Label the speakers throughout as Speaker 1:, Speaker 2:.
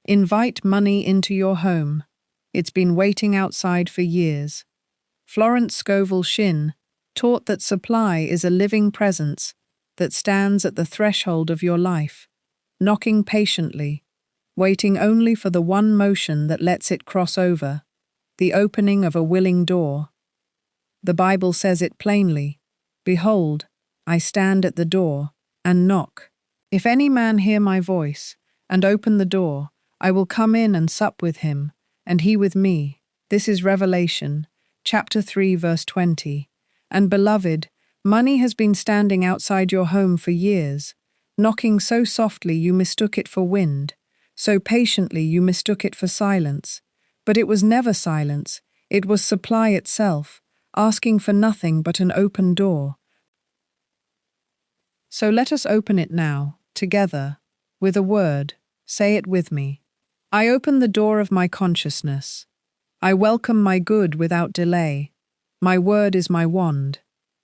Speaker 1: Invite money into your home. It's been waiting outside for years. Florence Scovel Shinn taught that supply is a living presence that stands at the threshold of your life, knocking patiently, waiting only for the one motion that lets it cross over, the opening of a willing door. The Bible says it plainly, "Behold, I stand at the door and knock. If any man hear my voice and open the door, I will come in and sup with him, and he with me." This is Revelation, chapter 3, verse 20. And beloved, money has been standing outside your home for years, knocking so softly you mistook it for wind, so patiently you mistook it for silence. But it was never silence, it was supply itself, asking for nothing but an open door. So let us open it now, together, with a word. Say it with me. I open the door of my consciousness. I welcome my good without delay. My word is my wand.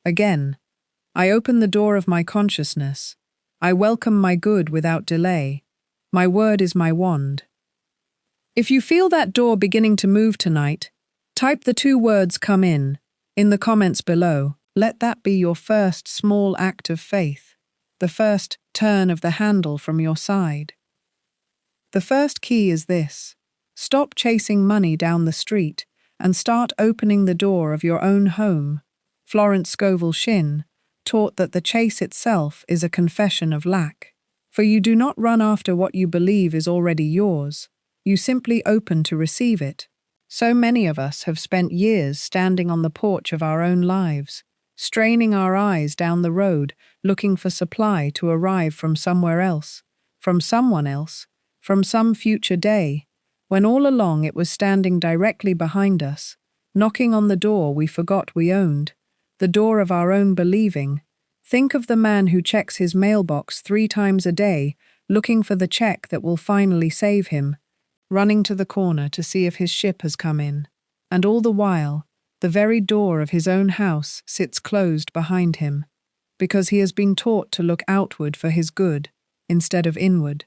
Speaker 1: Again, I open the door of my consciousness. I welcome my good without delay. My word is my wand. If you feel that door beginning to move tonight, type the 2 words "come in" the comments below. Let that be your first small act of faith, the first turn of the handle from your side. The first key is this: stop chasing money down the street and start opening the door of your own home. Florence Scovel Shinn taught that the chase itself is a confession of lack. For you do not run after what you believe is already yours, you simply open to receive it. So many of us have spent years standing on the porch of our own lives, straining our eyes down the road, looking for supply to arrive from somewhere else, from someone else, from some future day, when all along it was standing directly behind us, knocking on the door we forgot we owned, the door of our own believing. Think of the man who checks his mailbox 3 times a day, looking for the check that will finally save him, running to the corner to see if his ship has come in. And all the while, the very door of his own house sits closed behind him, because he has been taught to look outward for his good, instead of inward.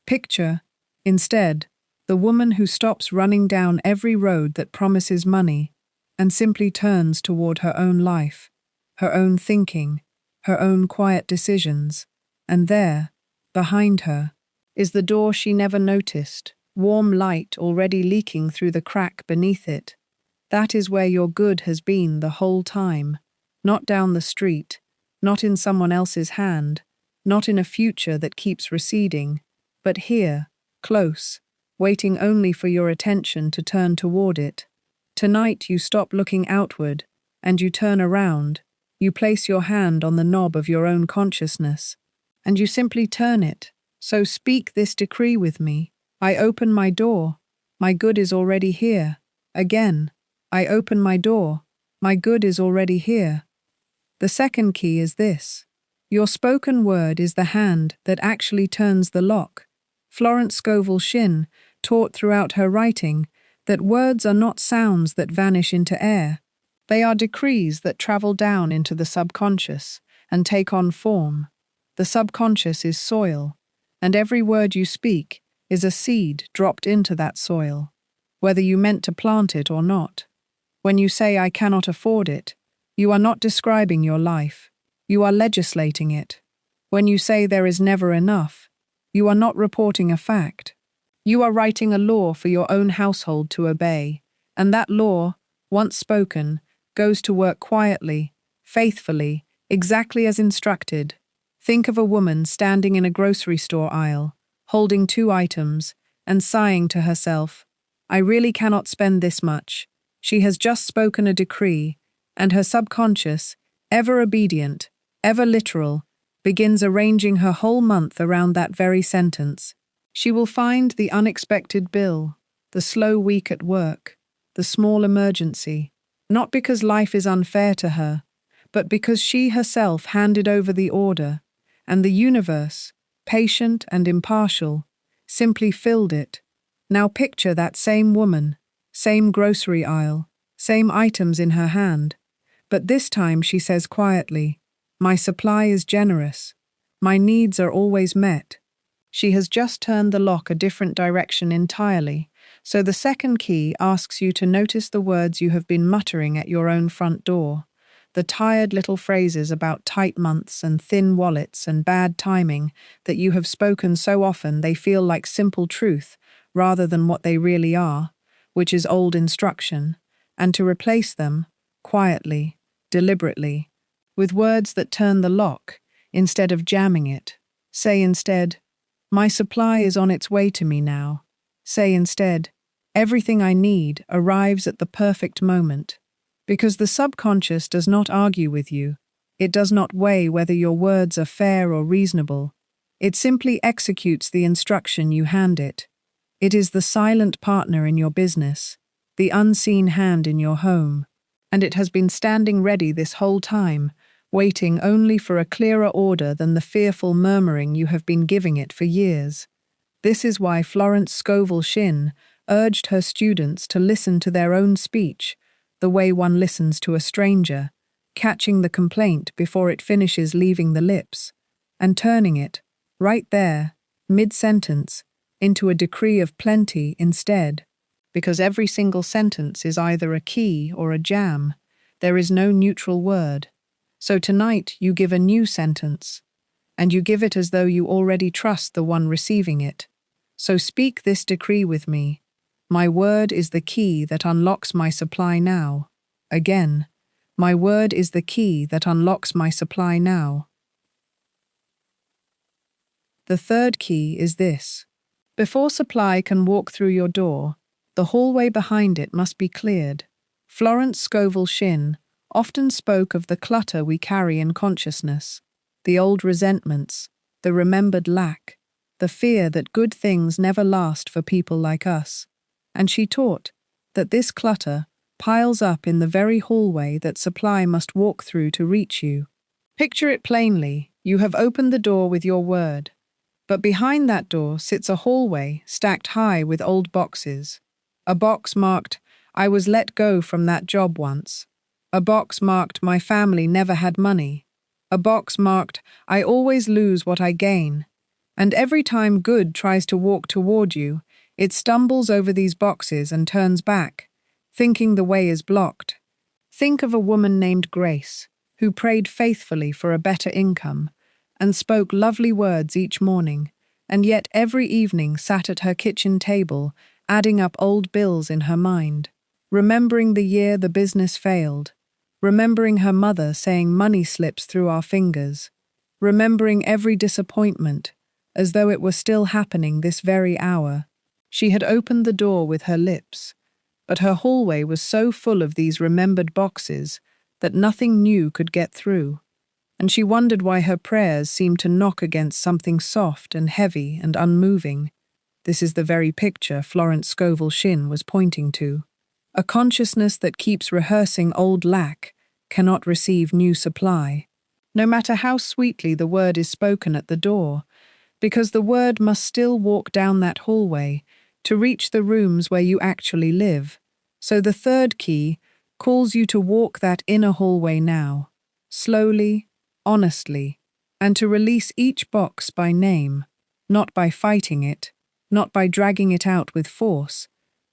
Speaker 1: Picture, instead, the woman who stops running down every road that promises money and simply turns toward her own life, her own thinking, her own quiet decisions, and there, behind her, is the door she never noticed, warm light already leaking through the crack beneath it. That is where your good has been the whole time, not down the street, not in someone else's hand, not in a future that keeps receding, but here, close, waiting only for your attention to turn toward it. Tonight you stop looking outward, and you turn around. You place your hand on the knob of your own consciousness, and you simply turn it. So speak this decree with me. I open my door. My good is already here. Again, I open my door. My good is already here. The second key is this: your spoken word is the hand that actually turns the lock. Florence Scovel Shinn taught throughout her writing that words are not sounds that vanish into air. They are decrees that travel down into the subconscious and take on form. The subconscious is soil, and every word you speak is a seed dropped into that soil, whether you meant to plant it or not. When you say, "I cannot afford it," you are not describing your life, you are legislating it. When you say there is never enough, you are not reporting a fact. You are writing a law for your own household to obey, and that law, once spoken, goes to work quietly, faithfully, exactly as instructed. Think of a woman standing in a grocery store aisle, holding 2 items, and sighing to herself, "I really cannot spend this much." She has just spoken a decree, and her subconscious, ever obedient, ever literal, begins arranging her whole month around that very sentence. She will find the unexpected bill, the slow week at work, the small emergency, not because life is unfair to her, but because she herself handed over the order, and the universe, patient and impartial, simply filled it. Now picture that same woman, same grocery aisle, same items in her hand, but this time she says quietly, "My supply is generous. My needs are always met. She has just turned the lock a different direction entirely, so the second key asks you to notice the words you have been muttering at your own front door, the tired little phrases about tight months and thin wallets and bad timing that you have spoken so often they feel like simple truth rather than what they really are, which is old instruction, and to replace them, quietly, deliberately, with words that turn the lock instead of jamming it. Say instead, "My supply is on its way to me now." Say instead, "Everything I need arrives at the perfect moment." Because the subconscious does not argue with you. It does not weigh whether your words are fair or reasonable. It simply executes the instruction you hand it. It is the silent partner in your business, the unseen hand in your home, and it has been standing ready this whole time, waiting only for a clearer order than the fearful murmuring you have been giving it for years. This is why Florence Scovel Shinn urged her students to listen to their own speech, the way one listens to a stranger, catching the complaint before it finishes leaving the lips, and turning it, right there, mid-sentence, into a decree of plenty instead. Because every single sentence is either a key or a jam. There is no neutral word. So tonight you give a new sentence, and you give it as though you already trust the one receiving it. So speak this decree with me. My word is the key that unlocks my supply now. Again, my word is the key that unlocks my supply now. The third key is this. Before supply can walk through your door, the hallway behind it must be cleared. Florence Scovel Shinn often spoke of the clutter we carry in consciousness, the old resentments, the remembered lack, the fear that good things never last for people like us. And she taught that this clutter piles up in the very hallway that supply must walk through to reach you. Picture it plainly. You have opened the door with your word, but behind that door sits a hallway stacked high with old boxes. A box marked, "I was let go from that job once." A box marked, "My family never had money." A box marked, "I always lose what I gain." And every time good tries to walk toward you, it stumbles over these boxes and turns back, thinking the way is blocked. Think of a woman named Grace, who prayed faithfully for a better income and spoke lovely words each morning, and yet every evening sat at her kitchen table, adding up old bills in her mind, remembering the year the business failed, remembering her mother saying money slips through our fingers, remembering every disappointment, as though it were still happening this very hour. She had opened the door with her lips, but her hallway was so full of these remembered boxes that nothing new could get through, and she wondered why her prayers seemed to knock against something soft and heavy and unmoving. This is the very picture Florence Scovel Shinn was pointing to. A consciousness that keeps rehearsing old lack cannot receive new supply, no matter how sweetly the word is spoken at the door, because the word must still walk down that hallway to reach the rooms where you actually live. So the third key calls you to walk that inner hallway now, slowly, honestly, and to release each box by name, not by fighting it, not by dragging it out with force,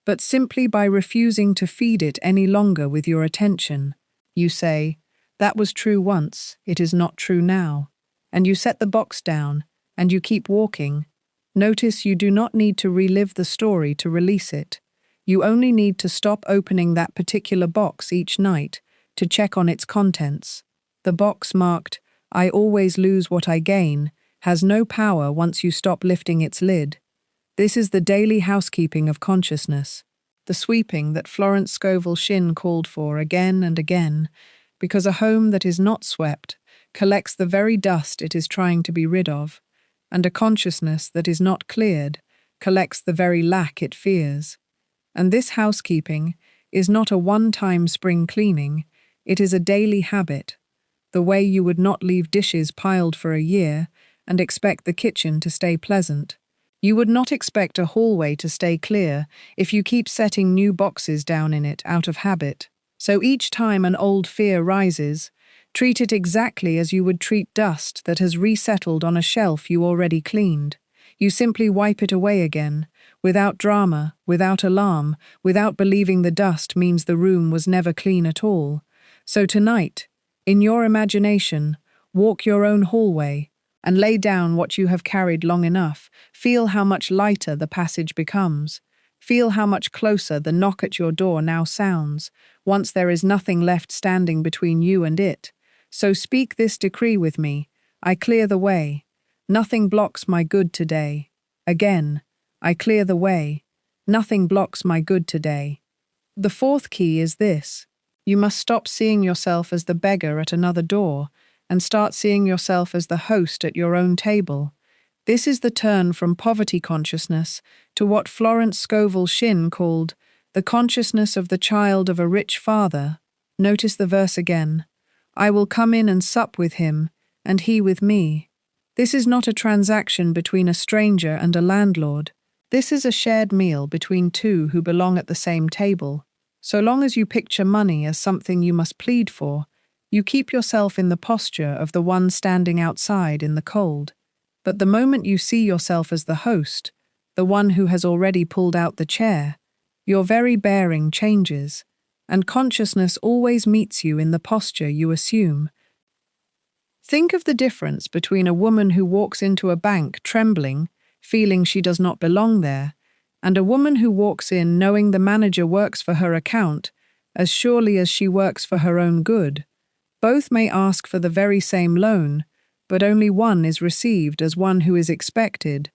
Speaker 1: but simply by refusing to feed it any longer with your attention. You say, "That was true once, it is not true now," and you set the box down, and you keep walking. Notice you do not need to relive the story to release it. You only need to stop opening that particular box each night to check on its contents. The box marked, "I always lose what I gain," has no power once you stop lifting its lid. This is the daily housekeeping of consciousness, the sweeping that Florence Scovel Shinn called for again and again, because a home that is not swept collects the very dust it is trying to be rid of, and a consciousness that is not cleared collects the very lack it fears. And this housekeeping is not a one-time spring cleaning, it is a daily habit, the way you would not leave dishes piled for a year and expect the kitchen to stay pleasant. You would not expect a hallway to stay clear if you keep setting new boxes down in it out of habit. So each time an old fear rises, treat it exactly as you would treat dust that has resettled on a shelf you already cleaned. You simply wipe it away again, without drama, without alarm, without believing the dust means the room was never clean at all. So tonight, in your imagination, walk your own hallway and lay down what you have carried long enough. Feel how much lighter the passage becomes. Feel how much closer the knock at your door now sounds, once there is nothing left standing between you and it. So speak this decree with me: I clear the way. Nothing blocks my good today. Again, I clear the way. Nothing blocks my good today. The fourth key is this: you must stop seeing yourself as the beggar at another door and start seeing yourself as the host at your own table. This is the turn from poverty consciousness to what Florence Scovel Shinn called the consciousness of the child of a rich father. Notice the verse again. I will come in and sup with him, and he with me. This is not a transaction between a stranger and a landlord. This is a shared meal between two who belong at the same table. So long as you picture money as something you must plead for, you keep yourself in the posture of the one standing outside in the cold. But the moment you see yourself as the host, the one who has already pulled out the chair, your very bearing changes, and consciousness always meets you in the posture you assume. Think of the difference between a woman who walks into a bank trembling, feeling she does not belong there, and a woman who walks in knowing the manager works for her account as surely as she works for her own good. Both may ask for the very same loan, but only one is received as one who is expected.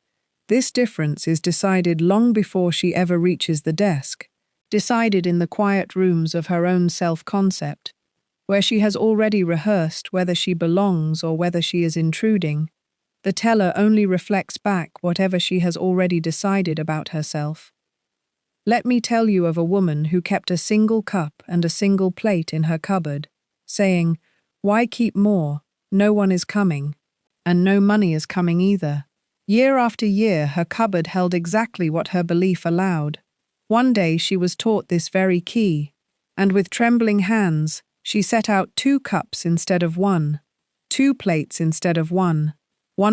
Speaker 1: This difference is decided long before she ever reaches the desk, decided in the quiet rooms of her own self-concept, where she has already rehearsed whether she belongs or whether she is intruding. The teller only reflects back whatever she has already decided about herself. Let me tell you of a woman who kept a single cup and a single plate in her cupboard, saying, "Why keep more? No one is coming, and no money is coming either." Year after year, her cupboard held exactly what her belief allowed. One day she was taught this very key, and with trembling hands, she set out 2 cups instead of 1, 2 plates instead of 1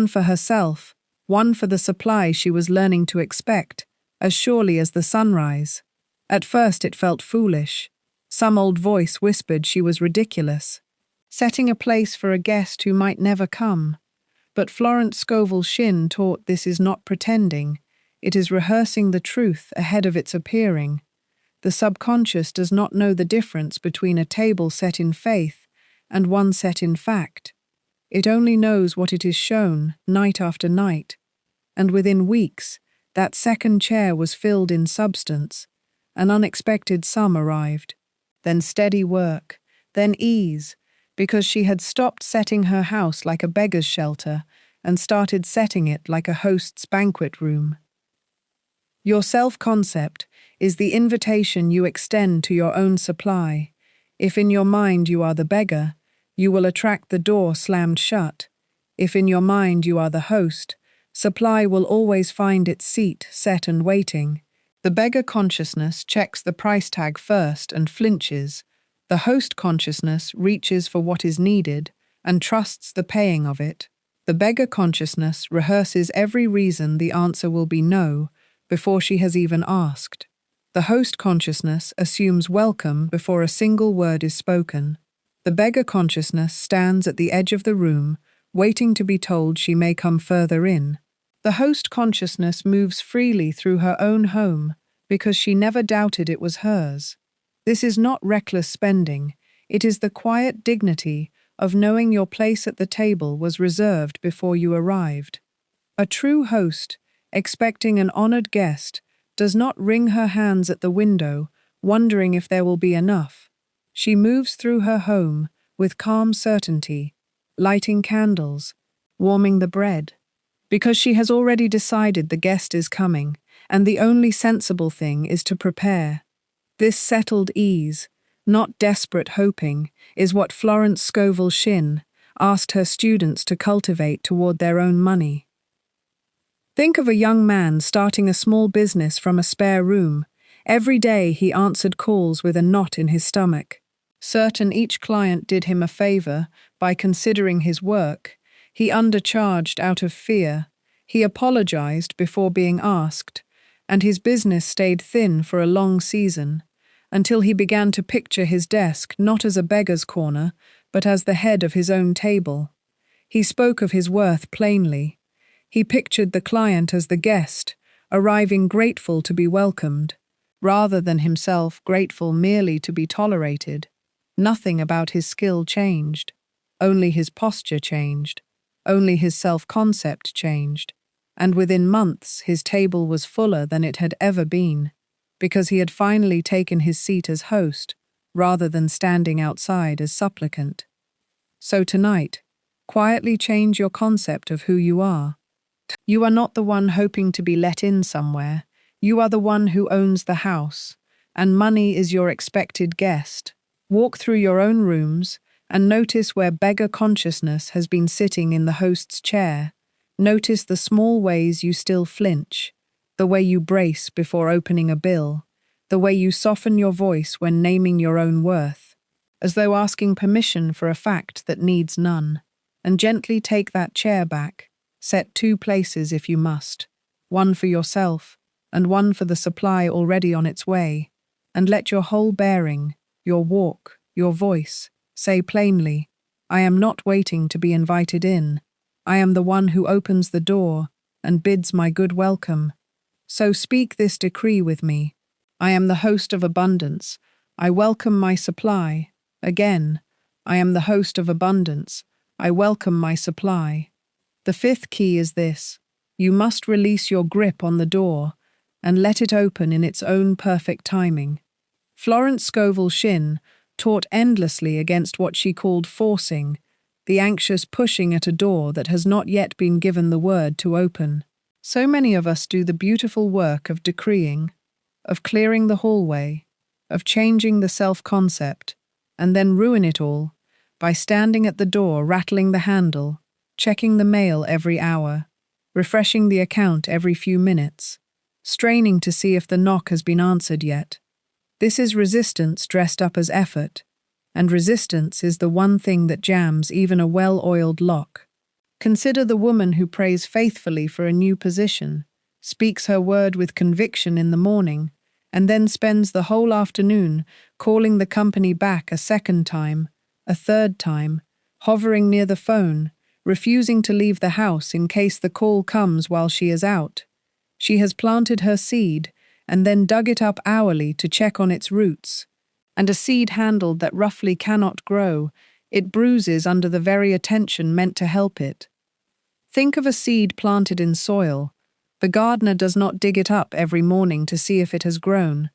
Speaker 1: for herself, 1 for the supply she was learning to expect, as surely as the sunrise. At first it felt foolish. Some old voice whispered she was ridiculous, setting a place for a guest who might never come. But Florence Scovel Shinn taught this is not pretending, it is rehearsing the truth ahead of its appearing. The subconscious does not know the difference between a table set in faith and one set in fact. It only knows what it is shown, night after night. And within weeks, that second chair was filled in substance. An unexpected sum arrived. Then steady work, then ease, because she had stopped setting her house like a beggar's shelter and started setting it like a host's banquet room. Your self-concept is the invitation you extend to your own supply. If in your mind you are the beggar, you will attract the door slammed shut. If in your mind you are the host, supply will always find its seat set and waiting. The beggar consciousness checks the price tag first and flinches. The host consciousness reaches for what is needed and trusts the paying of it. The beggar consciousness rehearses every reason the answer will be no before she has even asked. The host consciousness assumes welcome before a single word is spoken. The beggar consciousness stands at the edge of the room, waiting to be told she may come further in. The host consciousness moves freely through her own home because she never doubted it was hers. This is not reckless spending, it is the quiet dignity of knowing your place at the table was reserved before you arrived. A true host, expecting an honored guest, does not wring her hands at the window, wondering if there will be enough. She moves through her home with calm certainty, lighting candles, warming the bread, because she has already decided the guest is coming, and the only sensible thing is to prepare. This settled ease, not desperate hoping, is what Florence Scovel Shinn asked her students to cultivate toward their own money. Think of a young man starting a small business from a spare room. Every day he answered calls with a knot in his stomach. Certain each client did him a favor by considering his work. He undercharged out of fear. He apologized before being asked, and his business stayed thin for a long season, until he began to picture his desk not as a beggar's corner, but as the head of his own table. He spoke of his worth plainly. He pictured the client as the guest, arriving grateful to be welcomed, rather than himself grateful merely to be tolerated. Nothing about his skill changed. Only his posture changed. Only his self-concept changed. And within months his table was fuller than it had ever been, because he had finally taken his seat as host, rather than standing outside as supplicant. So tonight, quietly change your concept of who you are. You are not the one hoping to be let in somewhere. You are the one who owns the house, and money is your expected guest. Walk through your own rooms and notice where beggar consciousness has been sitting in the host's chair. Notice the small ways you still flinch, the way you brace before opening a bill, the way you soften your voice when naming your own worth, as though asking permission for a fact that needs none. And gently take that chair back. Set 2 places if you must, one for yourself and one for the supply already on its way, and let your whole bearing, your walk, your voice, say plainly, I am not waiting to be invited in. I am the one who opens the door and bids my good welcome. So speak this decree with me. I am the host of abundance. I welcome my supply. Again, I am the host of abundance. I welcome my supply. The 5th key is this: you must release your grip on the door and let it open in its own perfect timing. Florence Scovel Shinn taught endlessly against what she called forcing, the anxious pushing at a door that has not yet been given the word to open. So many of us do the beautiful work of decreeing, of clearing the hallway, of changing the self-concept, and then ruin it all by standing at the door rattling the handle, checking the mail every hour, refreshing the account every few minutes, straining to see if the knock has been answered yet. This is resistance dressed up as effort, and resistance is the one thing that jams even a well-oiled lock. Consider the woman who prays faithfully for a new position, speaks her word with conviction in the morning, and then spends the whole afternoon calling the company back a second time, a third time, hovering near the phone, refusing to leave the house in case the call comes while she is out. She has planted her seed and then dug it up hourly to check on its roots. And a seed handled that roughly cannot grow, it bruises under the very attention meant to help it. Think of a seed planted in soil. The gardener does not dig it up every morning to see if it has grown.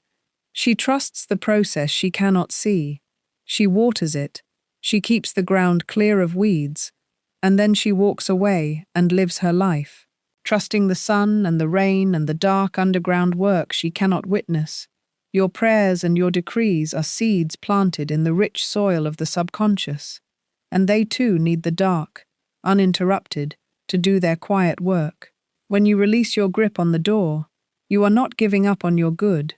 Speaker 1: She trusts the process she cannot see. She waters it. She keeps the ground clear of weeds. And then she walks away and lives her life, trusting the sun and the rain and the dark underground work she cannot witness. Your prayers and your decrees are seeds planted in the rich soil of the subconscious, and they too need the dark, uninterrupted, to do their quiet work. When you release your grip on the door, you are not giving up on your good.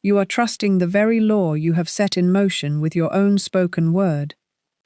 Speaker 1: You are trusting the very law you have set in motion with your own spoken word.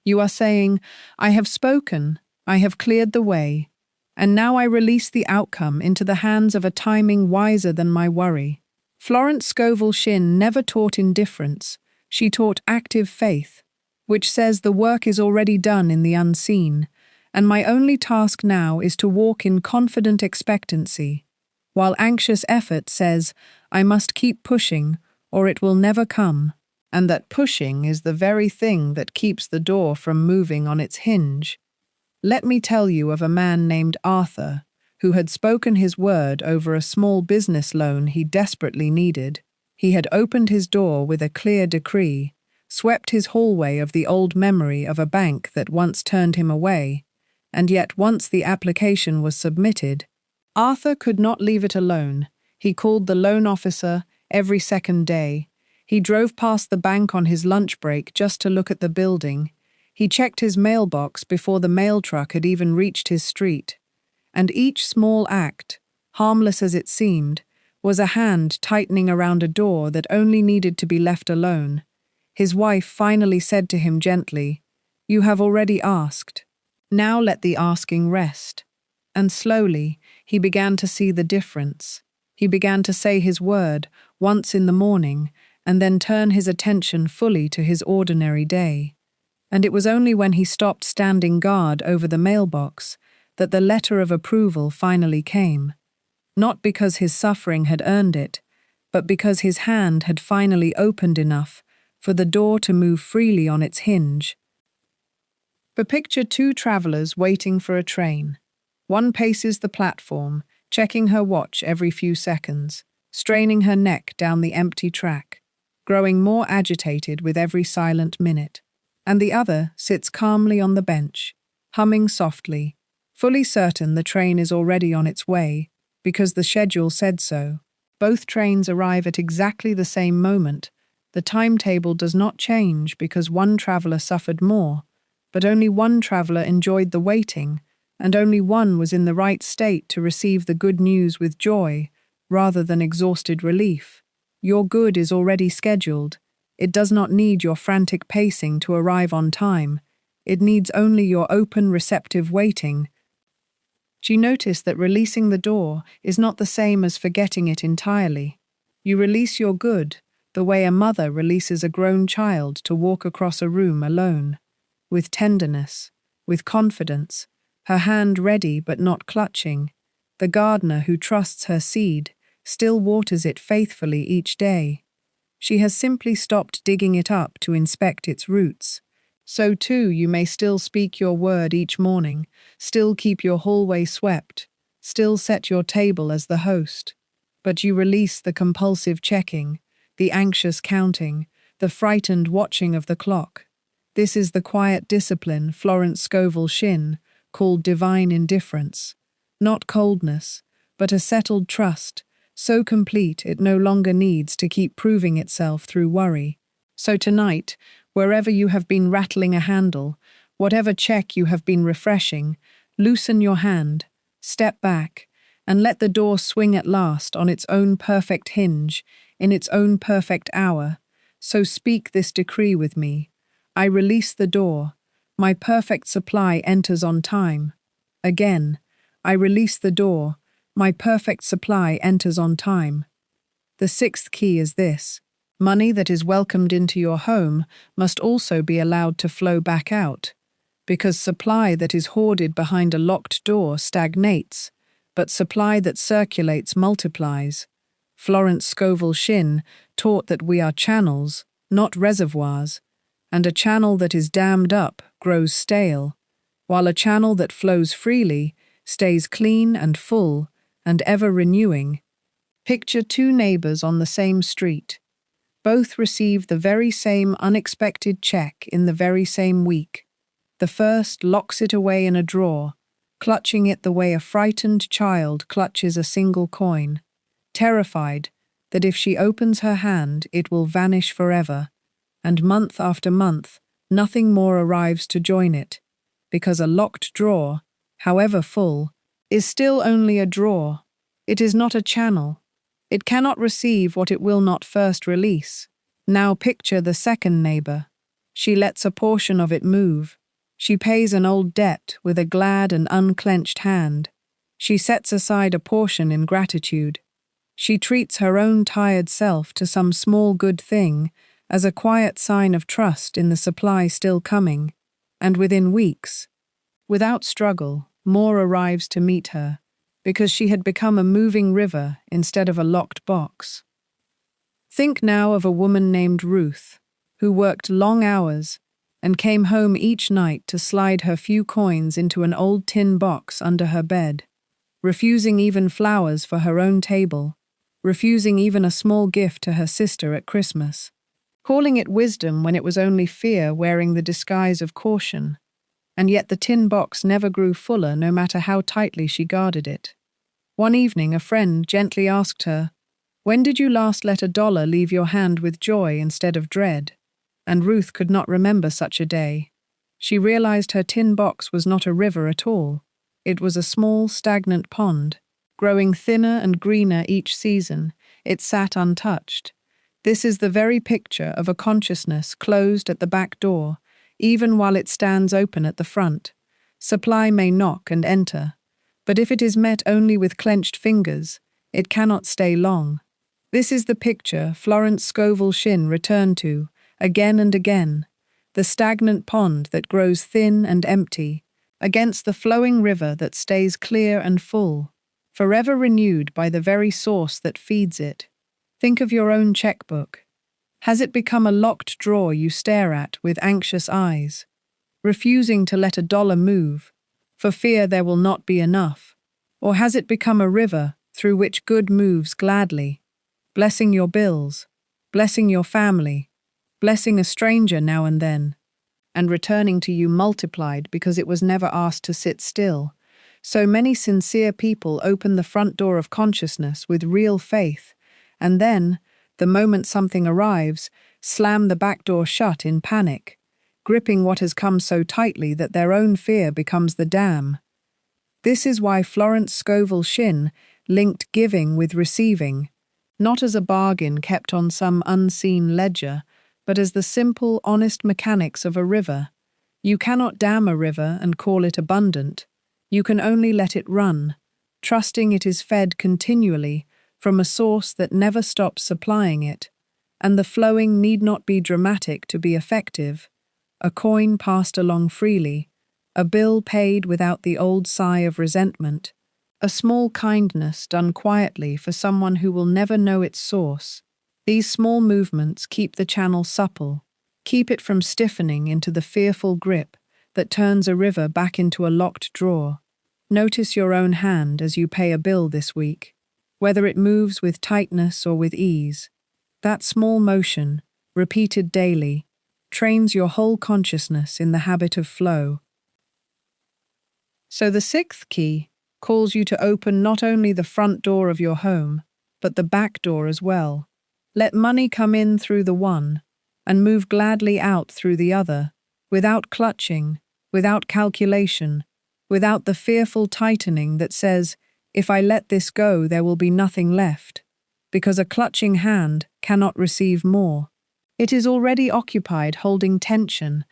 Speaker 1: You are saying, I have spoken, I have cleared the way, and now I release the outcome into the hands of a timing wiser than my worry. Florence Scovel Shinn never taught indifference. She taught active faith, which says the work is already done in the unseen, and my only task now is to walk in confident expectancy, while anxious effort says I must keep pushing or it will never come, and that pushing is the very thing that keeps the door from moving on its hinge. Let me tell you of a man named Arthur, who had spoken his word over a small business loan he desperately needed. He had opened his door with a clear decree, swept his hallway of the old memory of a bank that once turned him away, and yet once the application was submitted, Arthur could not leave it alone. He called the loan officer every second day. He drove past the bank on his lunch break just to look at the building. He checked his mailbox before the mail truck had even reached his street. And each small act, harmless as it seemed, was a hand tightening around a door that only needed to be left alone. His wife finally said to him gently, "You have already asked. Now let the asking rest." And slowly, he began to see the difference. He began to say his word once in the morning and then turn his attention fully to his ordinary day. And it was only when he stopped standing guard over the mailbox that the letter of approval finally came. Not because his suffering had earned it, but because his hand had finally opened enough for the door to move freely on its hinge. But picture two travelers waiting for a train. One paces the platform, checking her watch every few seconds, straining her neck down the empty track, growing more agitated with every silent minute. And the other sits calmly on the bench, humming softly, fully certain the train is already on its way, because the schedule said so. Both trains arrive at exactly the same moment. The timetable does not change because one traveler suffered more, but only one traveler enjoyed the waiting, and only one was in the right state to receive the good news with joy, rather than exhausted relief. Your good is already scheduled. It does not need your frantic pacing to arrive on time. It needs only your open, receptive waiting. She noticed that releasing the door is not the same as forgetting it entirely. You release your good the way a mother releases a grown child to walk across a room alone, with tenderness, with confidence, her hand ready but not clutching. The gardener who trusts her seed still waters it faithfully each day. She has simply stopped digging it up to inspect its roots. So too you may still speak your word each morning, still keep your hallway swept, still set your table as the host. But you release the compulsive checking, the anxious counting, the frightened watching of the clock. This is the quiet discipline Florence Scovel Shinn called divine indifference. Not coldness, but a settled trust, so complete it no longer needs to keep proving itself through worry. So tonight, wherever you have been rattling a handle, whatever check you have been refreshing, loosen your hand, step back, and let the door swing at last on its own perfect hinge, in its own perfect hour. So speak this decree with me. I release the door. My perfect supply enters on time. Again, I release the door. My perfect supply enters on time. The sixth key is this. Money that is welcomed into your home must also be allowed to flow back out, because supply that is hoarded behind a locked door stagnates, but supply that circulates multiplies. Florence Scovel Shinn taught that we are channels, not reservoirs, and a channel that is dammed up grows stale, while a channel that flows freely stays clean and full and ever renewing. Picture two neighbors on the same street. Both receive the very same unexpected check in the very same week. The first locks it away in a drawer, clutching it the way a frightened child clutches a single coin, terrified that if she opens her hand it will vanish forever, and month after month nothing more arrives to join it, because a locked drawer, however full, is still only a drawer. It is not a channel. It cannot receive what it will not first release. Now picture the second neighbor. She lets a portion of it move. She pays an old debt with a glad and unclenched hand. She sets aside a portion in gratitude. She treats her own tired self to some small good thing as a quiet sign of trust in the supply still coming, and within weeks, without struggle, more arrives to meet her, because she had become a moving river instead of a locked box. Think now of a woman named Ruth, who worked long hours and came home each night to slide her few coins into an old tin box under her bed, refusing even flowers for her own table, refusing even a small gift to her sister at Christmas, calling it wisdom when it was only fear wearing the disguise of caution. And yet the tin box never grew fuller no matter how tightly she guarded it. One evening a friend gently asked her, "When did you last let $1 leave your hand with joy instead of dread?" And Ruth could not remember such a day. She realized her tin box was not a river at all. It was a small, stagnant pond. Growing thinner and greener each season, it sat untouched. This is the very picture of a consciousness closed at the back door, even while it stands open at the front. Supply may knock and enter, But if it is met only with clenched fingers, it cannot stay long. This is the picture Florence Scovel Shinn returned to, again and again, the stagnant pond that grows thin and empty, against the flowing river that stays clear and full, forever renewed by the very source that feeds it. Think of your own checkbook. Has it become a locked drawer you stare at with anxious eyes, refusing to let a dollar move, for fear there will not be enough? Or has it become a river through which good moves gladly, blessing your bills, blessing your family, blessing a stranger now and then, and returning to you multiplied because it was never asked to sit still? So many sincere people open the front door of consciousness with real faith, and then, the moment something arrives, slam the back door shut in panic, gripping what has come so tightly that their own fear becomes the dam. This is why Florence Scovel Shinn linked giving with receiving, not as a bargain kept on some unseen ledger, but as the simple, honest mechanics of a river. You cannot dam a river and call it abundant. You can only let it run, trusting it is fed continually from a source that never stops supplying it, and the flowing need not be dramatic to be effective. A coin passed along freely, a bill paid without the old sigh of resentment, a small kindness done quietly for someone who will never know its source. These small movements keep the channel supple, keep it from stiffening into the fearful grip that turns a river back into a locked drawer. Notice your own hand as you pay a bill this week, whether it moves with tightness or with ease. That small motion, repeated daily, trains your whole consciousness in the habit of flow. So the sixth key calls you to open not only the front door of your home, but the back door as well. Let money come in through the one, and move gladly out through the other, without clutching, without calculation, without the fearful tightening that says, if I let this go, there will be nothing left, because a clutching hand cannot receive more. It is already occupied holding tension,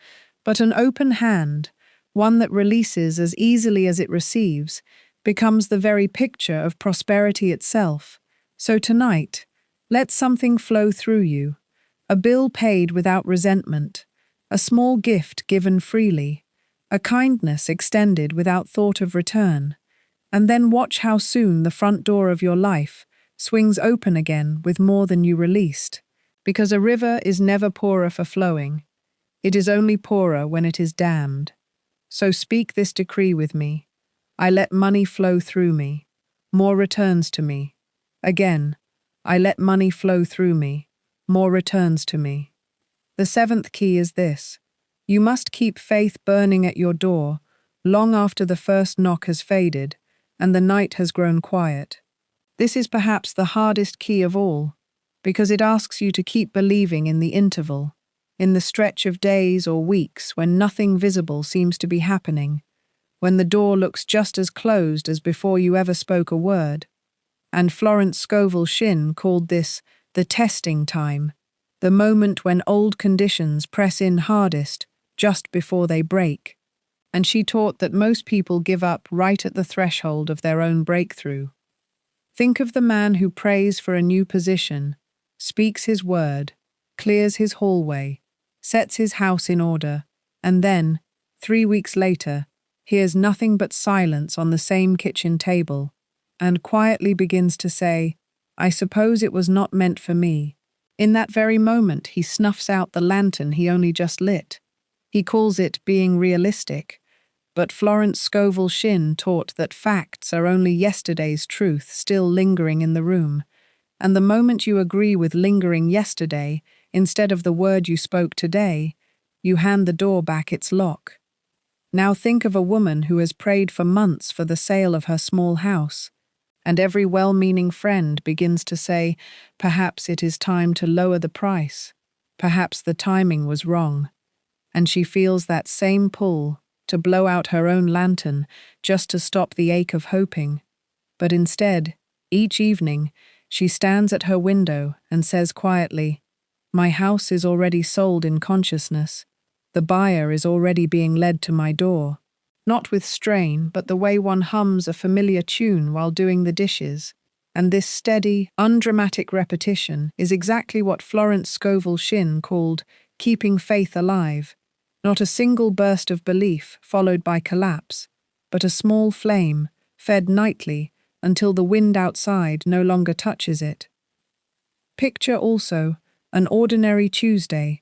Speaker 1: but an open hand, one that releases as easily as it receives, becomes the very picture of prosperity itself. So tonight, let something flow through you, a bill paid without resentment, a small gift given freely, a kindness extended without thought of return, and then watch how soon the front door of your life swings open again with more than you released. Because a river is never poorer for flowing. It is only poorer when it is dammed. So speak this decree with me. I let money flow through me. More returns to me. Again, I let money flow through me. More returns to me. The seventh key is this. You must keep faith burning at your door long after the first knock has faded and the night has grown quiet. This is perhaps the hardest key of all, because it asks you to keep believing in the interval, in the stretch of days or weeks when nothing visible seems to be happening, when the door looks just as closed as before you ever spoke a word. And Florence Scovel Shinn called this the testing time, the moment when old conditions press in hardest just before they break. And she taught that most people give up right at the threshold of their own breakthrough. Think of the man who prays for a new position, speaks his word, clears his hallway, sets his house in order, and then, 3 weeks later, hears nothing but silence on the same kitchen table, and quietly begins to say, I suppose it was not meant for me. In that very moment, he snuffs out the lantern he only just lit. He calls it being realistic, but Florence Scovel Shinn taught that facts are only yesterday's truth still lingering in the room, and the moment you agree with lingering yesterday, instead of the word you spoke today, you hand the door back its lock. Now think of a woman who has prayed for months for the sale of her small house, and every well-meaning friend begins to say, perhaps it is time to lower the price, perhaps the timing was wrong, and she feels that same pull to blow out her own lantern just to stop the ache of hoping. But instead, each evening, she stands at her window and says quietly, my house is already sold in consciousness. The buyer is already being led to my door. not with strain, but the way one hums a familiar tune while doing the dishes. And this steady, undramatic repetition is exactly what Florence Scovel Shinn called keeping faith alive. Not a single burst of belief followed by collapse, but a small flame, fed nightly until the wind outside no longer touches it. Picture also an ordinary Tuesday,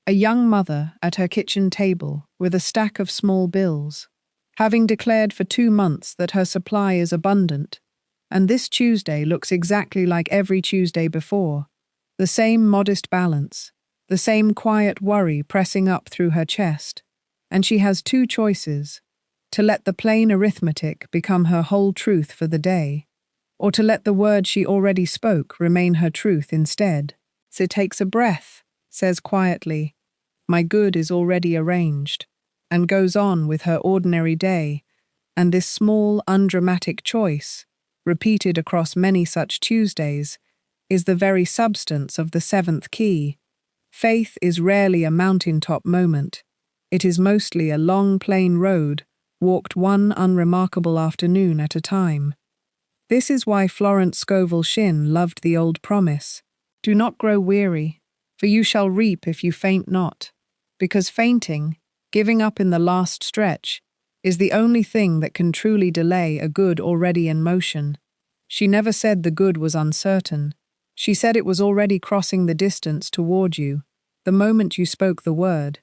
Speaker 1: a young mother at her kitchen table with a stack of small bills, having declared for 2 months that her supply is abundant, and this Tuesday looks exactly like every Tuesday before, the same modest balance, the same quiet worry pressing up through her chest, and she has 2 choices: to let the plain arithmetic become her whole truth for the day, or to let the word she already spoke remain her truth instead. She takes a breath, says quietly, "My good is already arranged," and goes on with her ordinary day, and this small, undramatic choice, repeated across many such Tuesdays, is the very substance of the 7th key. Faith is rarely a mountaintop moment. It is mostly a long, plain road, walked one unremarkable afternoon at a time. This is why Florence Scovel Shinn loved the old promise: "Do not grow weary, for you shall reap if you faint not." Because fainting, giving up in the last stretch, is the only thing that can truly delay a good already in motion. She never said the good was uncertain. She said it was already crossing the distance toward you, the moment you spoke the word,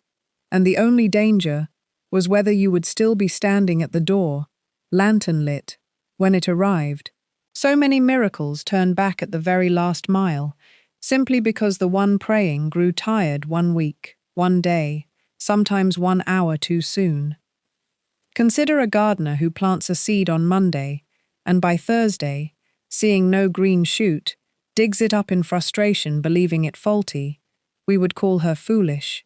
Speaker 1: and the only danger was whether you would still be standing at the door, lantern lit, when it arrived. So many miracles turn back at the very last mile, simply because the one praying grew tired 1 week, 1 day, sometimes 1 hour too soon. Consider a gardener who plants a seed on Monday, and by Thursday, seeing no green shoot, digs it up in frustration, believing it faulty. We would call her foolish.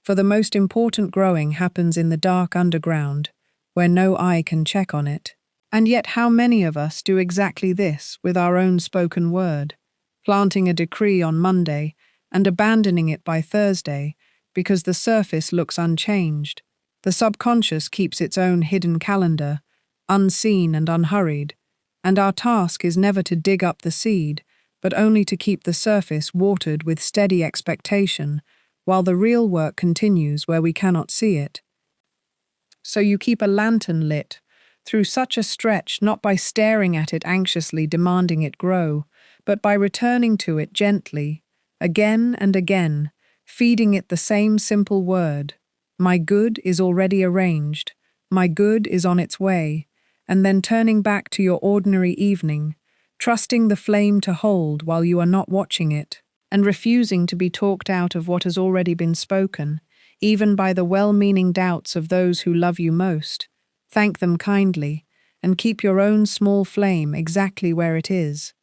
Speaker 1: For the most important growing happens in the dark underground, where no eye can check on it. And yet how many of us do exactly this with our own spoken word, planting a decree on Monday and abandoning it by Thursday because the surface looks unchanged. The subconscious keeps its own hidden calendar, unseen and unhurried, and our task is never to dig up the seed, but only to keep the surface watered with steady expectation, while the real work continues where we cannot see it. So you keep a lantern lit through such a stretch, not by staring at it anxiously demanding it grow, but by returning to it gently, again and again, feeding it the same simple word: "My good is already arranged, my good is on its way," and then turning back to your ordinary evening, trusting the flame to hold while you are not watching it, and refusing to be talked out of what has already been spoken, even by the well-meaning doubts of those who love you most. Thank them kindly, and keep your own small flame exactly where it is.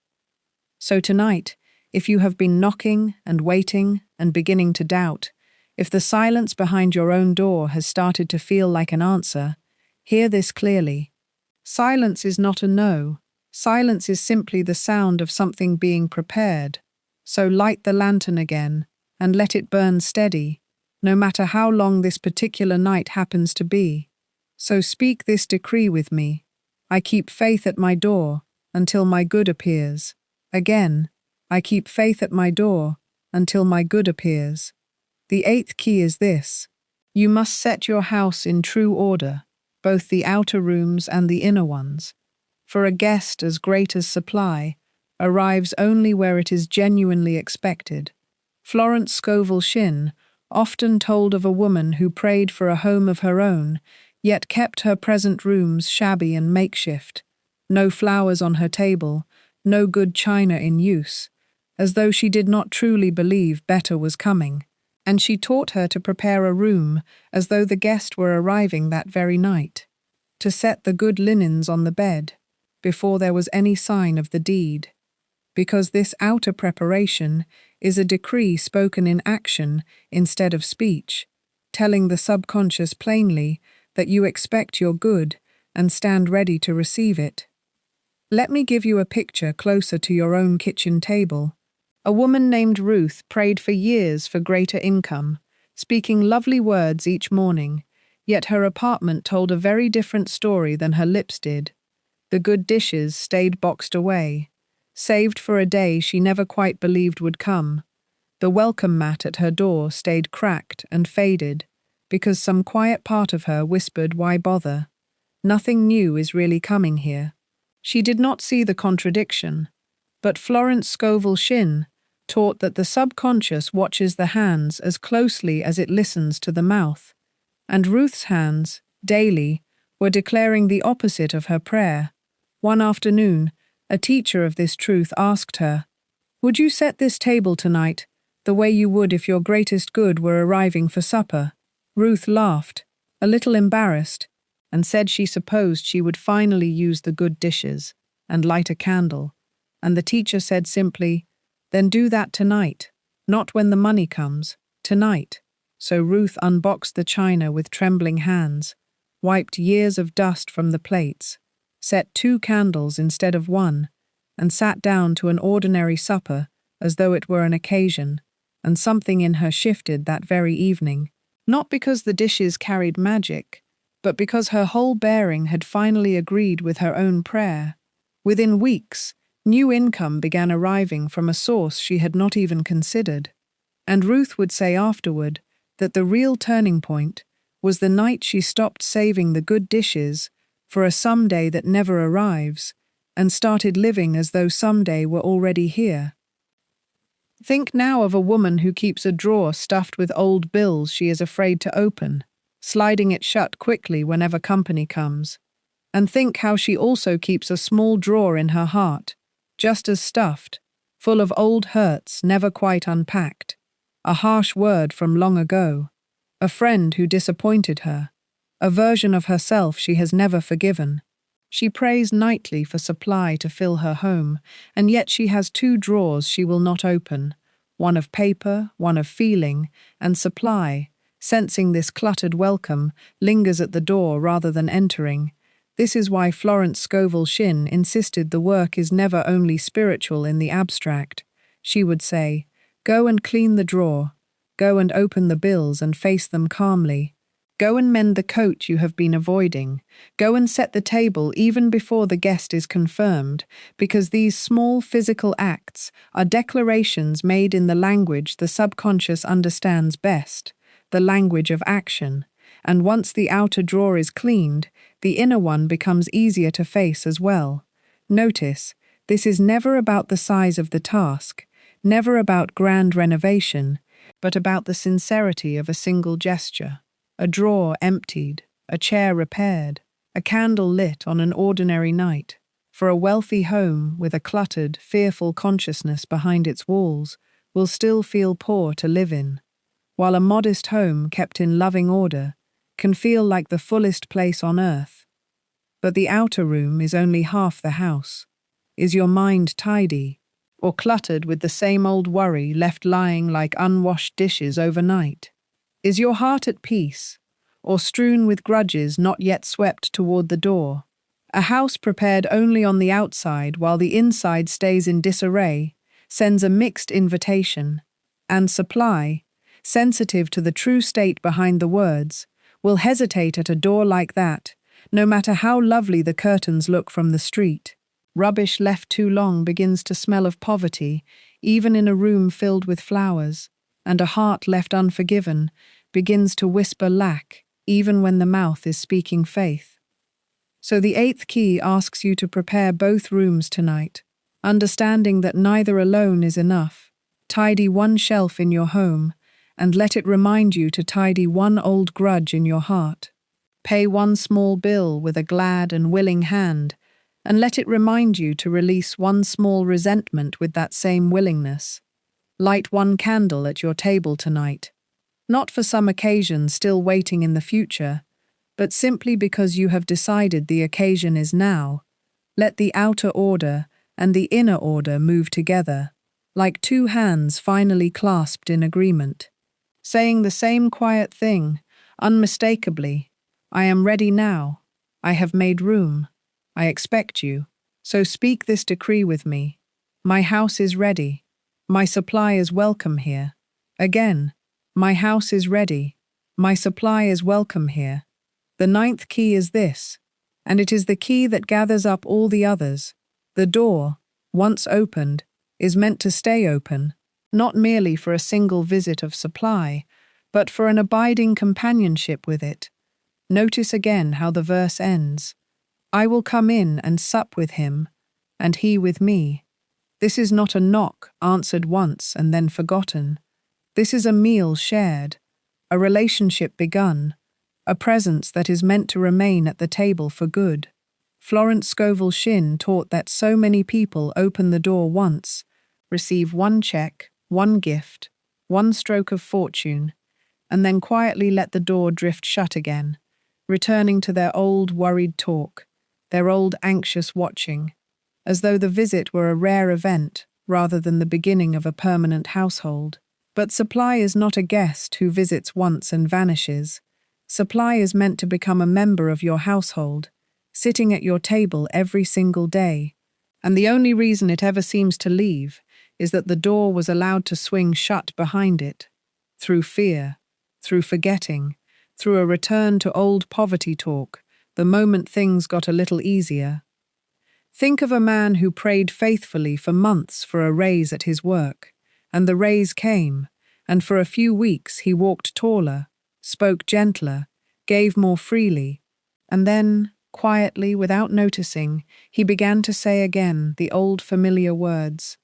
Speaker 1: So tonight, if you have been knocking and waiting and beginning to doubt, if the silence behind your own door has started to feel like an answer, hear this clearly. Silence is not a no. Silence is simply the sound of something being prepared. So light the lantern again and let it burn steady, no matter how long this particular night happens to be. So speak this decree with me: I keep faith at my door until my good appears. Again, I keep faith at my door until my good appears. The 8th key is this: you must set your house in true order, both the outer rooms and the inner ones. For a guest as great as supply arrives only where it is genuinely expected. Florence Scovel Shinn often told of a woman who prayed for a home of her own, yet kept her present rooms shabby and makeshift, no flowers on her table, no good china in use, as though she did not truly believe better was coming. And she taught her to prepare a room as though the guest were arriving that very night, to set the good linens on the bed, before there was any sign of the deed. Because this outer preparation is a decree spoken in action instead of speech, telling the subconscious plainly that you expect your good and stand ready to receive it. Let me give you a picture closer to your own kitchen table. A woman named Ruth prayed for years for greater income, speaking lovely words each morning, Yet her apartment told a very different story than her lips did. The good dishes stayed boxed away, saved for a day she never quite believed would come. The welcome mat at her door stayed cracked and faded, because some quiet part of her whispered, "Why bother? Nothing new is really coming here." She did not see the contradiction, but Florence Scovel Shinn taught that the subconscious watches the hands as closely as it listens to the mouth, and Ruth's hands, daily, were declaring the opposite of her prayer. One afternoon, a teacher of this truth asked her, "Would you set this table tonight the way you would if your greatest good were arriving for supper?" Ruth laughed, a little embarrassed, and said she supposed she would finally use the good dishes and light a candle, and the teacher said simply, "Then do that tonight, not when the money comes, tonight." So Ruth unboxed the china with trembling hands, wiped years of dust from the plates, set 2 candles instead of 1, and sat down to an ordinary supper as though it were an occasion, and something in her shifted that very evening, not because the dishes carried magic, but because her whole bearing had finally agreed with her own prayer. Within weeks, new income began arriving from a source she had not even considered, and Ruth would say afterward that the real turning point was the night she stopped saving the good dishes for a someday that never arrives, and started living as though someday were already here. Think now of a woman who keeps a drawer stuffed with old bills she is afraid to open, sliding it shut quickly whenever company comes. And think how she also keeps a small drawer in her heart, just as stuffed, full of old hurts never quite unpacked, a harsh word from long ago, a friend who disappointed her, a version of herself she has never forgiven. She prays nightly for supply to fill her home, and yet she has 2 drawers she will not open, one of paper, one of feeling, and supply, sensing this cluttered welcome, lingers at the door rather than entering. This is why Florence Scovel Shinn insisted the work is never only spiritual in the abstract. She would say, "Go and clean the drawer. Go and open the bills and face them calmly. Go and mend the coat you have been avoiding. Go and set the table even before the guest is confirmed, because these small physical acts are declarations made in the language the subconscious understands best, the language of action. And once the outer drawer is cleaned, the inner one becomes easier to face as well." Notice, this is never about the size of the task, never about grand renovation, but about the sincerity of a single gesture. A drawer emptied, a chair repaired, a candle lit on an ordinary night. For a wealthy home with a cluttered, fearful consciousness behind its walls will still feel poor to live in, while a modest home kept in loving order can feel like the fullest place on earth. But the outer room is only half the house. Is your mind tidy, or cluttered with the same old worry left lying like unwashed dishes overnight? Is your heart at peace, or strewn with grudges not yet swept toward the door? A house prepared only on the outside while the inside stays in disarray sends a mixed invitation, and supply, sensitive to the true state behind the words, will hesitate at a door like that, no matter how lovely the curtains look from the street. Rubbish left too long begins to smell of poverty, even in a room filled with flowers, and a heart left unforgiven begins to whisper lack, even when the mouth is speaking faith. So the 8th key asks you to prepare both rooms tonight, understanding that neither alone is enough. Tidy one shelf in your home, and let it remind you to tidy one old grudge in your heart. Pay one small bill with a glad and willing hand, and let it remind you to release one small resentment with that same willingness. Light one candle at your table tonight, not for some occasion still waiting in the future, but simply because you have decided the occasion is now. Let the outer order and the inner order move together, like 2 hands finally clasped in agreement, saying the same quiet thing, unmistakably, "I am ready now. I have made room. I expect you. So speak this decree with me. My house is ready. My supply is welcome here." Again, my house is ready. My supply is welcome here. The ninth key is this, and it is the key that gathers up all the others. The door, once opened, is meant to stay open, not merely for a single visit of supply, but for an abiding companionship with it. Notice again how the verse ends. I will come in and sup with him, and he with me. This is not a knock answered once and then forgotten. This is a meal shared, a relationship begun, a presence that is meant to remain at the table for good. Florence Scovel Shinn taught that so many people open the door once, receive one check, one gift, one stroke of fortune, and then quietly let the door drift shut again, returning to their old worried talk, their old anxious watching, as though the visit were a rare event rather than the beginning of a permanent household. But supply is not a guest who visits once and vanishes. Supply is meant to become a member of your household, sitting at your table every single day. And the only reason it ever seems to leave is that the door was allowed to swing shut behind it. Through fear, through forgetting, through a return to old poverty talk, the moment things got a little easier. Think of a man who prayed faithfully for months for a raise at his work, and the raise came, and for a few weeks he walked taller, spoke gentler, gave more freely, and then, quietly, without noticing, he began to say again the old familiar words.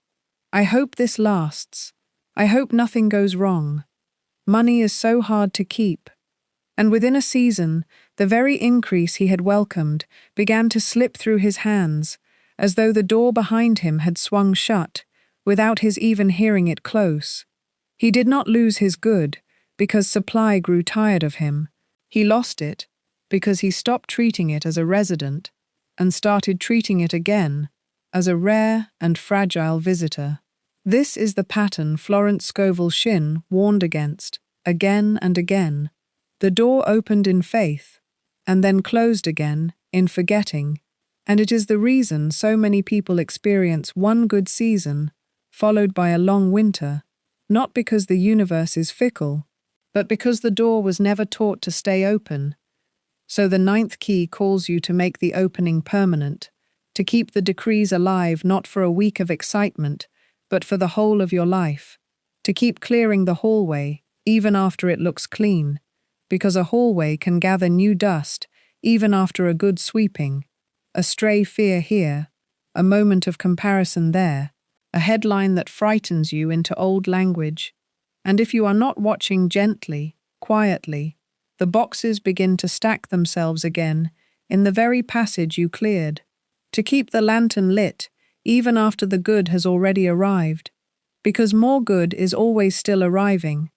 Speaker 1: I hope this lasts. I hope nothing goes wrong. Money is so hard to keep. And within a season, the very increase he had welcomed began to slip through his hands, as though the door behind him had swung shut, without his even hearing it close. He did not lose his good, because supply grew tired of him. He lost it, because he stopped treating it as a resident, and started treating it again as a rare and fragile visitor. This is the pattern Florence Scovel Shinn warned against, again and again. The door opened in faith, and then closed again in forgetting, and it is the reason so many people experience one good season, followed by a long winter, not because the universe is fickle, but because the door was never taught to stay open. So the ninth key calls you to make the opening permanent, to keep the decrees alive not for a week of excitement, but for the whole of your life, to keep clearing the hallway, even after it looks clean, because a hallway can gather new dust even after a good sweeping, a stray fear here, a moment of comparison there, a headline that frightens you into old language. And if you are not watching gently, quietly, the boxes begin to stack themselves again in the very passage you cleared, to keep the lantern lit even after the good has already arrived, because more good is always still arriving.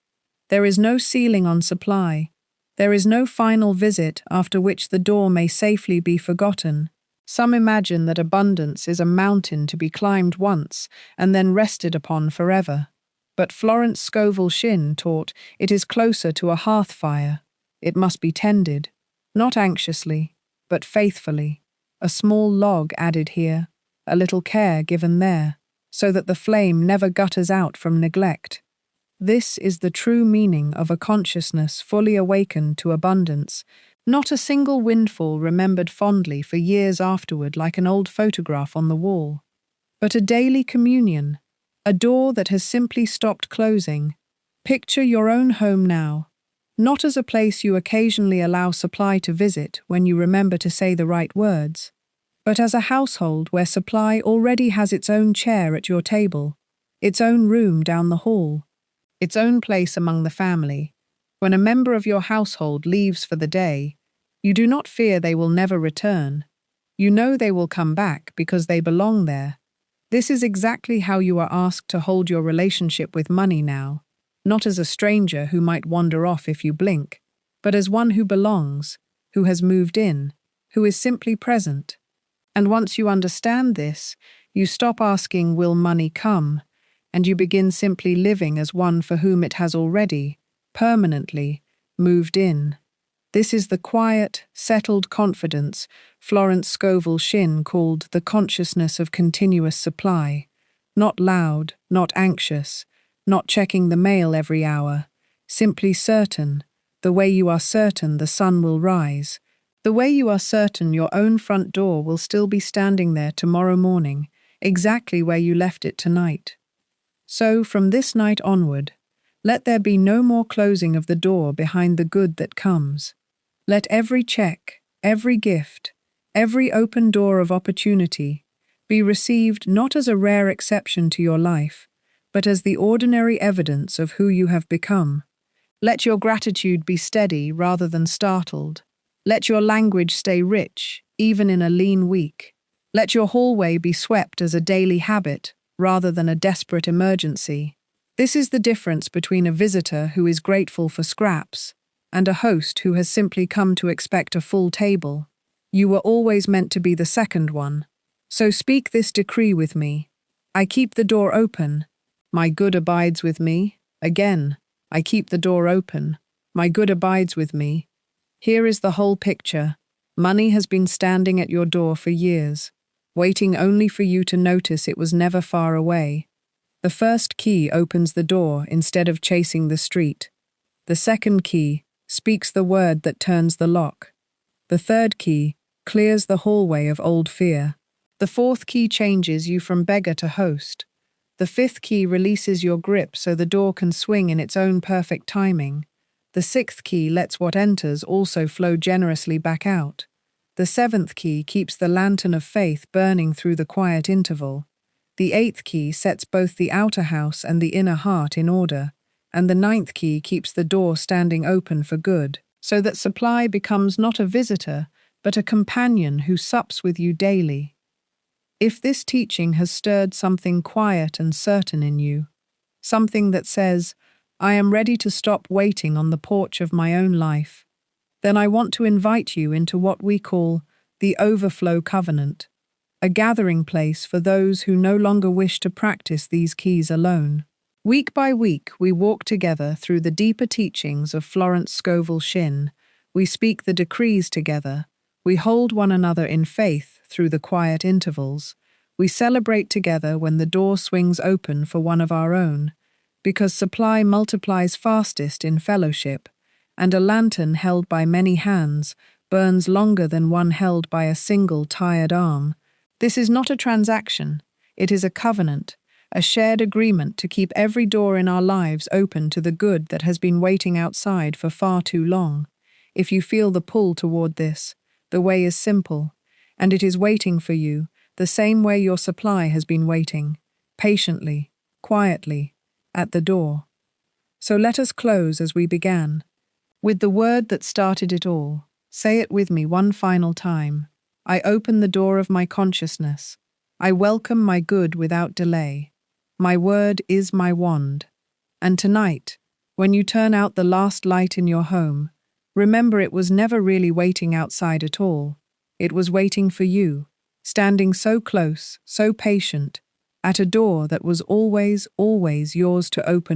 Speaker 1: There is no ceiling on supply. There is no final visit after which the door may safely be forgotten. Some imagine that abundance is a mountain to be climbed once and then rested upon forever. But Florence Scovel Shinn taught it is closer to a hearth fire. It must be tended, not anxiously, but faithfully. A small log added here, a little care given there, so that the flame never gutters out from neglect. This is the true meaning of a consciousness fully awakened to abundance, not a single windfall remembered fondly for years afterward like an old photograph on the wall, but a daily communion, a door that has simply stopped closing. Picture your own home now, not as a place you occasionally allow supply to visit when you remember to say the right words, but as a household where supply already has its own chair at your table, its own room down the hall, its own place among the family. When a member of your household leaves for the day, you do not fear they will never return. You know they will come back because they belong there. This is exactly how you are asked to hold your relationship with money now, not as a stranger who might wander off if you blink, but as one who belongs, who has moved in, who is simply present. And once you understand this, you stop asking, will money come? And you begin simply living as one for whom it has already, permanently, moved in. This is the quiet, settled confidence Florence Scovel Shinn called the consciousness of continuous supply. Not loud, not anxious, not checking the mail every hour, simply certain, the way you are certain the sun will rise, The way you are certain your own front door will still be standing there tomorrow morning, exactly where you left it tonight. So, from this night onward, let there be no more closing of the door behind the good that comes. Let every check, every gift, every open door of opportunity be received not as a rare exception to your life, but as the ordinary evidence of who you have become. Let your gratitude be steady rather than startled. Let your language stay rich, even in a lean week. Let your hallway be swept as a daily habit rather than a desperate emergency. This is the difference between a visitor who is grateful for scraps and a host who has simply come to expect a full table. You were always meant to be the second one. So speak this decree with me. I keep the door open. My good abides with me. Again, I keep the door open. My good abides with me. Here is the whole picture. Money has been standing at your door for years, waiting only for you to notice it was never far away. The first key opens the door instead of chasing the street. The second key speaks the word that turns the lock. The third key clears the hallway of old fear. The fourth key changes you from beggar to host. The fifth key releases your grip so the door can swing in its own perfect timing. The sixth key lets what enters also flow generously back out. The seventh key keeps the lantern of faith burning through the quiet interval. The eighth key sets both the outer house and the inner heart in order, and the ninth key keeps the door standing open for good, so that supply becomes not a visitor, but a companion who sups with you daily. If this teaching has stirred something quiet and certain in you, something that says, I am ready to stop waiting on the porch of my own life, then I want to invite you into what we call the Overflow Covenant, a gathering place for those who no longer wish to practice these keys alone. Week by week, we walk together through the deeper teachings of Florence Scovel Shinn. We speak the decrees together. We hold one another in faith through the quiet intervals. We celebrate together when the door swings open for one of our own, because supply multiplies fastest in fellowship, and a lantern held by many hands burns longer than one held by a single tired arm. This is not a transaction, it is a covenant, a shared agreement to keep every door in our lives open to the good that has been waiting outside for far too long. If you feel the pull toward this, the way is simple, and it is waiting for you, the same way your supply has been waiting, patiently, quietly, at the door. So let us close as we began, with the word that started it all. Say it with me one final time. I open the door of my consciousness. I welcome my good without delay. My word is my wand. And tonight, when you turn out the last light in your home, remember it was never really waiting outside at all. It was waiting for you, standing so close, so patient, at a door that was always, always yours to open